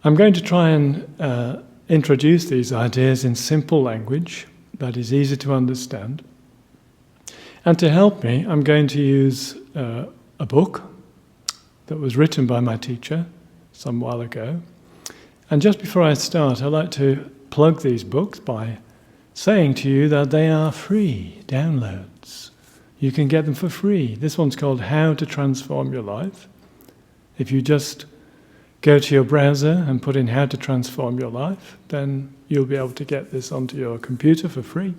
I'm going to try and introduce these ideas in simple language that is easy to understand. And to help me, I'm going to use a book that was written by my teacher some while ago. And just before I start, I'd like to plug these books by saying to you that they are free downloads. You can get them for free. This one's called How to Transform Your Life. If you just go to your browser and put in How to Transform Your Life, then you'll be able to get this onto your computer for free.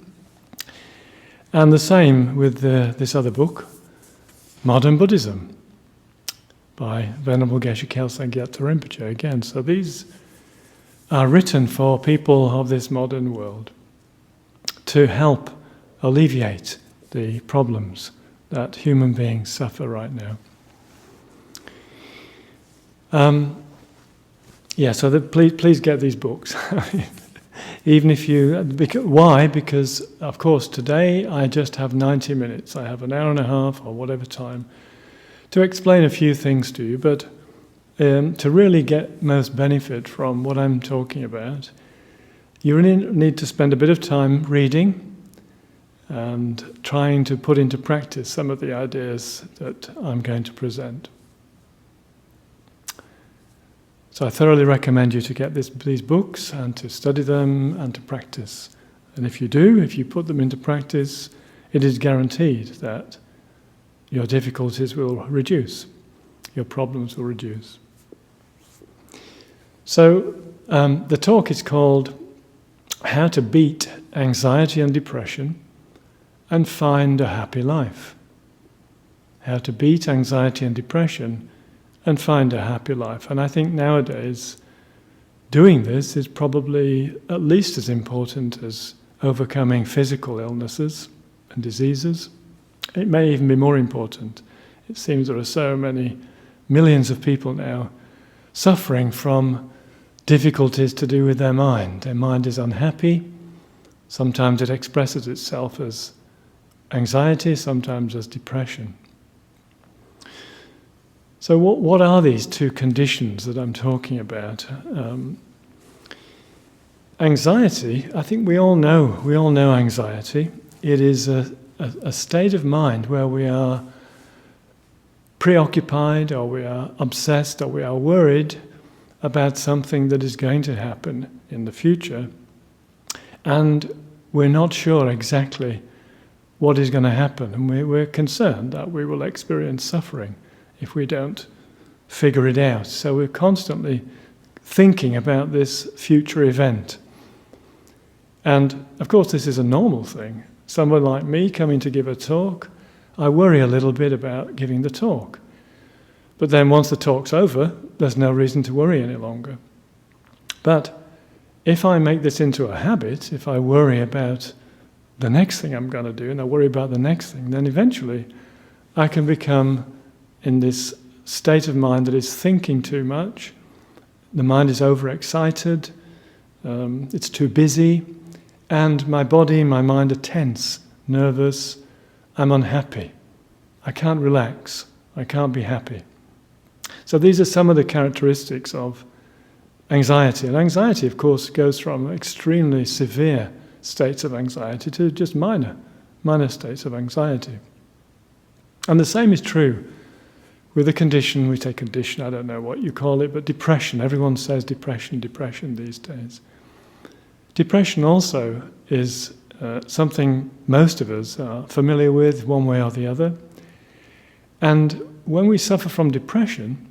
And the same with this other book, Modern Buddhism, by Venerable Geshe Kelsang Gyatso Rinpoche again. So these are written for people of this modern world to help alleviate the problems that human beings suffer right now. Please get these books. Even if you... Why? Because, of course, today I just have 90 minutes. I have an hour and a half or whatever time to explain a few things to you, but to really get most benefit from what I'm talking about, you really need to spend a bit of time reading and trying to put into practice some of the ideas that I'm going to present. So I thoroughly recommend you to get these books and to study them and to practice. And if you do, if you put them into practice, it is guaranteed that your difficulties will reduce, your problems will reduce. So the talk is called How to Beat Anxiety and Depression and Find a Happy Life. How to beat anxiety and depression and find a happy life. And I think nowadays doing this is probably at least as important as overcoming physical illnesses and diseases. It may even be more important. It seems there are so many millions of people now suffering from difficulties to do with their mind. Their mind is unhappy. Sometimes it expresses itself as anxiety, sometimes as depression. So what are these two conditions that I'm talking about? Anxiety, I think we all know anxiety. It is a state of mind where we are preoccupied, or we are obsessed, or we are worried about something that is going to happen in the future, and we're not sure exactly what is going to happen, and we're concerned that we will experience suffering if we don't figure it out. So we're constantly thinking about this future event. And of course this is a normal thing. Someone like me coming to give a talk, I worry a little bit about giving the talk. But then once the talk's over, there's no reason to worry any longer. But if I make this into a habit, if I worry about the next thing I'm going to do, and I worry about the next thing, then eventually I can become in this state of mind that is thinking too much. The mind is overexcited, it's too busy, and my body and my mind are tense, nervous, I'm unhappy. I can't relax, I can't be happy. So these are some of the characteristics of anxiety. And anxiety, of course, goes from extremely severe states of anxiety to just minor states of anxiety. And the same is true with a condition, we say condition, I don't know what you call it, but depression. Everyone says depression these days. Depression also is something most of us are familiar with one way or the other. And when we suffer from depression,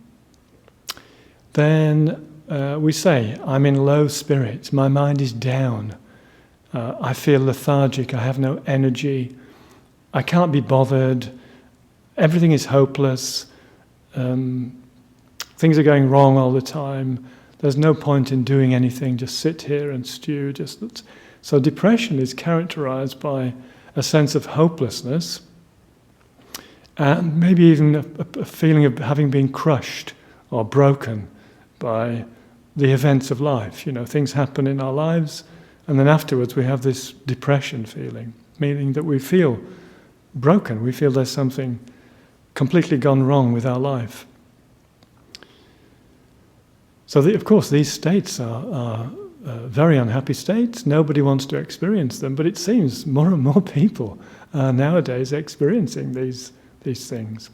then we say, I'm in low spirits, my mind is down, I feel lethargic, I have no energy, I can't be bothered, everything is hopeless, things are going wrong all the time, there's no point in doing anything, just sit here and stew. So depression is characterized by a sense of hopelessness and maybe even a feeling of having been crushed or broken by the events of life. You know, things happen in our lives and then afterwards we have this depression feeling, meaning that we feel broken, we feel there's something completely gone wrong with our life. So, of course, these states are very unhappy states. Nobody wants to experience them, but it seems more and more people are nowadays experiencing these things.